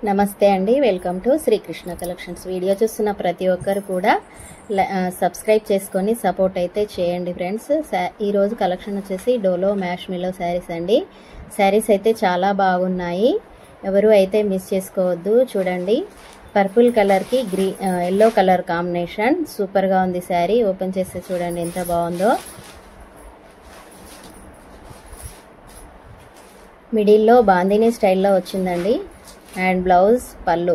నమస్తే అండి, welcome to Srikrishna collections. Video చూస్తున్న ప్రతి ఒక్కరు కూడా సబ్స్క్రైబ్ చేసుకొని సపోర్ట్ అయితే చేయండి ఫ్రెండ్స్. ఈరోజు కలెక్షన్ వచ్చేసి డోలో మ్యాష్ మిలో శారీస్ అండి. శారీస్ అయితే చాలా బాగున్నాయి, ఎవరు అయితే మిస్ చేసుకోవద్దు. చూడండి, పర్పుల్ కలర్కి ఎల్లో కలర్ కాంబినేషన్ సూపర్గా ఉంది శారీ. ఓపెన్ చేస్తే చూడండి ఎంత బాగుందో. మిడిల్లో బాందిని స్టైల్లో వచ్చిందండి. అండ్ బ్లౌజ్ పళ్ళు.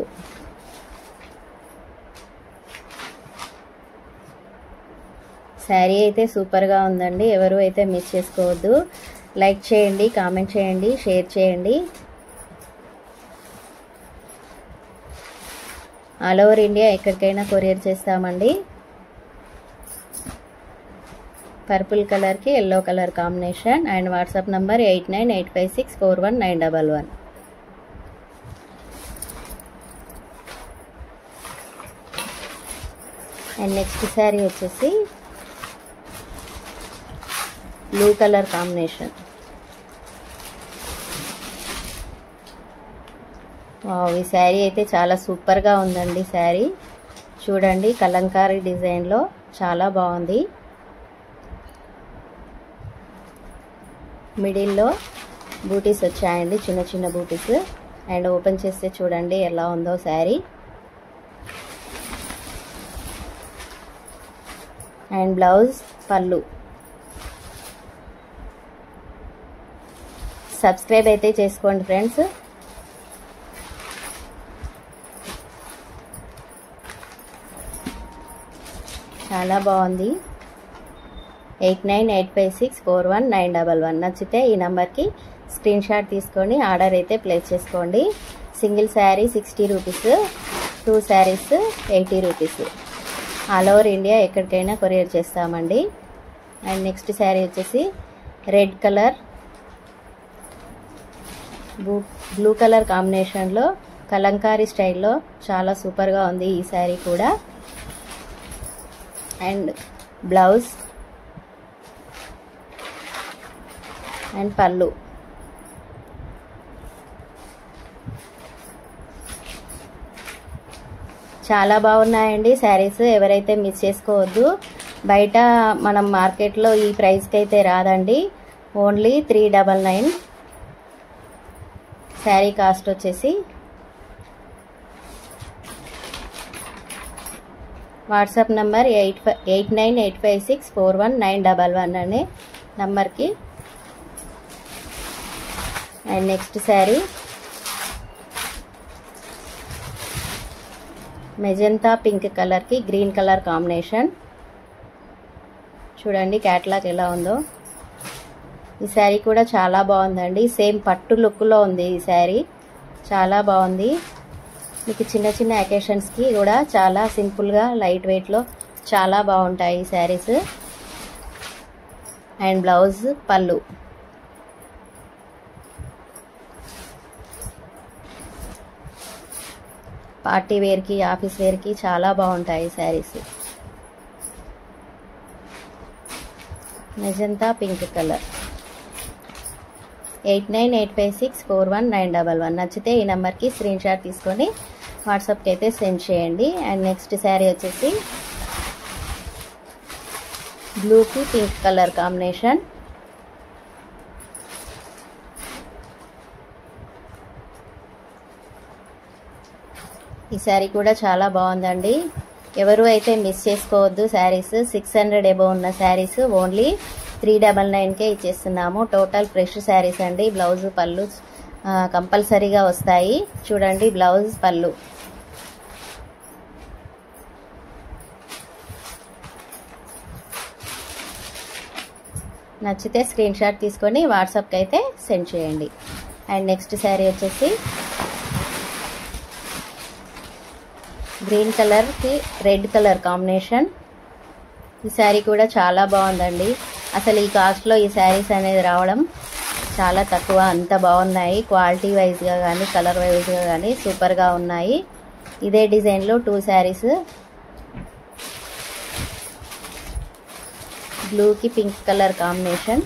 శారీ అయితే సూపర్గా ఉందండి, ఎవరు అయితే మిస్ చేసుకోవద్దు. లైక్ చేయండి, కామెంట్ చేయండి, షేర్ చేయండి. ఆల్ ఓవర్ ఇండియా ఎక్కడికైనా కొరియర్ చేస్తామండి. పర్పుల్ కలర్కి yellow colour combination. And WhatsApp number 8985641911. And next sari వచ్చేసి బ్లూ కలర్ కాంబినేషన్. ఈ శారీ అయితే చాలా సూపర్గా ఉందండి. శారీ చూడండి, కలంకారీ డిజైన్లో చాలా బాగుంది. మిడిల్లో బూటీస్ వచ్చాయండి, చిన్న చిన్న బూటీస్. అండ్ ఓపెన్ చేస్తే చూడండి ఎలా ఉందో శారీ. అండ్ బ్లౌజ్ పళ్ళు. సబ్స్క్రైబ్ అయితే చేసుకోండి ఫ్రెండ్స్. చాలా బాగుంది. 8985641911. నచ్చితే ఈ నెంబర్కి స్క్రీన్ షాట్ తీసుకొని ఆర్డర్ అయితే ప్లేస్ చేసుకోండి. Single sari 60 rupees, 2 saris 80 rupees. All over India ఎక్కడికైనా కొరియర్ చేస్తామండి. అండ్ నెక్స్ట్ శారీ వచ్చేసి రెడ్ కలర్ బ్లూ కలర్ కాంబినేషన్లో కలంకారీ స్టైల్లో చాలా సూపర్గా ఉంది ఈ శారీ కూడా. అండ్ బ్లౌజ్ అండ్ పళ్ళు. చాలా బాగున్నాయండి శారీస్, ఎవరైతే మిస్ చేసుకోవద్దు. బయట మనం మార్కెట్లో ఈ ప్రైస్కి అయితే రాదండి. ఓన్లీ 399 శారీ కాస్ట్ వచ్చేసి. వాట్సాప్ నంబర్ 8985641911 అనే నంబర్కి. And next sari magenta pink కలర్కి గ్రీన్ కలర్ కాంబినేషన్. చూడండి క్యాట్లాగ్ ఎలా ఉందో. ఈ శారీ కూడా చాలా బాగుందండి, సేమ్ పట్టు లుక్లో ఉంది ఈ శారీ. చాలా బాగుంది. మీకు చిన్న చిన్న అకేషన్స్కి కూడా చాలా సింపుల్గా లైట్ వెయిట్లో చాలా బాగుంటాయి ఈ శారీస్. అండ్ బ్లౌజ్ పళ్ళు. పార్టీ వేర్కి, ఆఫీస్ వేర్కి చాలా బాగుంటాయి శారీస్. Magenta pink colour. 8985641911. నచ్చితే ఈ నెంబర్కి స్క్రీన్ షాట్ తీసుకొని వాట్సాప్కి అయితే సెండ్ చేయండి. అండ్ నెక్స్ట్ శారీ వచ్చేసి బ్లూకి పింక్ కలర్ కాంబినేషన్. ఈ శారీ కూడా చాలా బాగుందండి, ఎవరు అయితే మిస్ చేసుకోవద్దు. శారీస్ 600 ఎబో ఉన్న శారీస్ ఓన్లీ 399కే ఇచ్చేస్తున్నాము. టోటల్ ఫ్రెష్ శారీస్ అండి. బ్లౌజ్ పళ్ళు కంపల్సరీగా వస్తాయి. చూడండి బ్లౌజ్ పళ్ళు. నచ్చితే స్క్రీన్ షాట్ తీసుకొని వాట్సాప్కి అయితే సెండ్ చేయండి. అండ్ నెక్స్ట్ శారీ వచ్చేసి గ్రీన్ కలర్కి రెడ్ కలర్ కాంబినేషన్. ఈ శారీ కూడా చాలా బాగుందండి. అసలు ఈ కాస్ట్లో ఈ శారీస్ అనేది రావడం చాలా తక్కువ, అంత బాగున్నాయి. క్వాలిటీ వైజ్గా కానీ కలర్ వైజ్గా కానీ సూపర్గా ఉన్నాయి. ఇదే డిజైన్లో 2 శారీస్ బ్లూకి పింక్ కలర్ కాంబినేషన్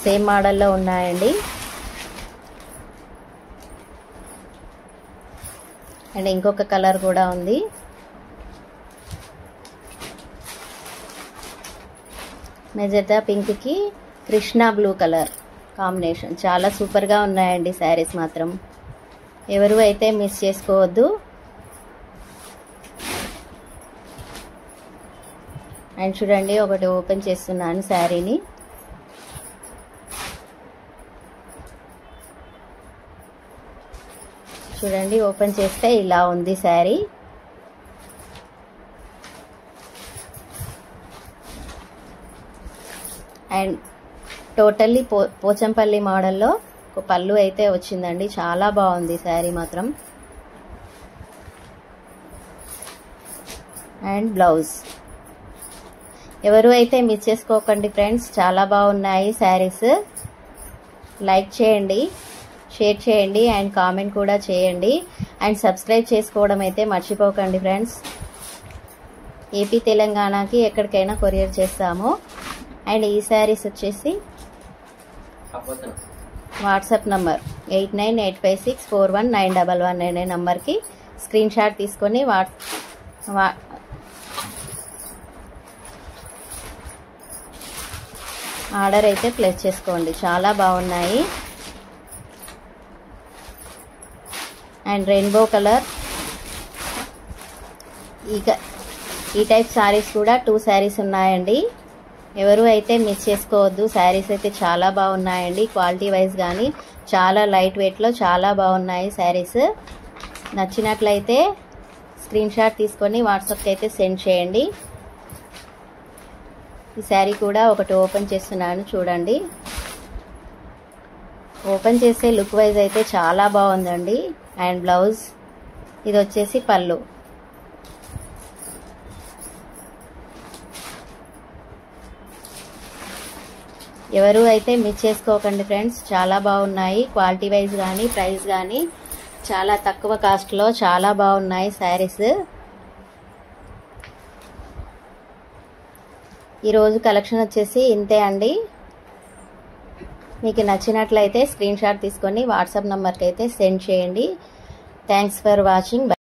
సేమ్ మోడల్లో ఉన్నాయండి. అండ్ ఇంకొక కలర్ కూడా ఉంది. మెజెంటా పింక్ కి కృష్ణ బ్లూ కలర్ కాంబినేషన్. చాలా సూపర్గా ఉన్నాయండి శారీస్ మాత్రం. ఎవరు అయితే మిస్ చేసుకోవద్దు. అండ్ చూడండి, ఒకటి ఓపెన్ చేస్తున్నాను శారీని. చూడండి, ఓపెన్ చేస్తే ఇలా ఉంది శారీ. అండ్ టోటల్లీ పోచంపల్లి మోడల్లో ఒక పళ్ళు అయితే వచ్చిందండి. చాలా బాగుంది శారీ మాత్రం. And blouse. ఎవరు అయితే మిస్ చేసుకోకండి ఫ్రెండ్స్, చాలా బాగున్నాయి శారీస్. లైక్ చేయండి, షేర్ చేయండి అండ్ కామెంట్ కూడా చేయండి. అండ్ సబ్స్క్రైబ్ చేసుకోవడం అయితే మర్చిపోకండి ఫ్రెండ్స్. ఏపీ తెలంగాణకి ఎక్కడికైనా కొరియర్ చేస్తాము. అండ్ ఈ శారీస్ వచ్చేసి వాట్సాప్ నంబర్ 8985641911 అనే నంబర్కి స్క్రీన్ షాట్ తీసుకొని ఆర్డర్ అయితే ప్లేస్ చేసుకోండి. చాలా బాగున్నాయి. And rainbow colour. ఈ టైప్ శారీస్ కూడా 2 శారీస్ ఉన్నాయండి. ఎవరు అయితే మిస్ చేసుకోవద్దు. శారీస్ అయితే చాలా బాగున్నాయండి. క్వాలిటీ వైజ్ కానీ చాలా లైట్ వెయిట్లో చాలా బాగున్నాయి శారీస్. నచ్చినట్లయితే స్క్రీన్ షాట్ తీసుకొని వాట్సాప్కి అయితే సెండ్ చేయండి. ఈ శారీ కూడా ఒకటి ఓపెన్ చేస్తున్నాను చూడండి. ఓపెన్ చేసే లుక్ వైజ్ అయితే చాలా బాగుందండి. And blouse. ఇది వచ్చేసి పళ్ళు. ఎవరు అయితే మిస్ చేసుకోకండి ఫ్రెండ్స్. చాలా బాగున్నాయి. క్వాలిటీ వైజ్ కానీ ప్రైస్ కానీ చాలా తక్కువ కాస్ట్లో చాలా బాగున్నాయి శారీస్. ఈరోజు కలెక్షన్ వచ్చేసి ఇంతే అండి. మీకు నచ్చినట్లయితే స్క్రీన్ షాట్ తీసుకొని వాట్సాప్ నంబర్కి అయితే సెండ్ చేయండి. Thanks for watching.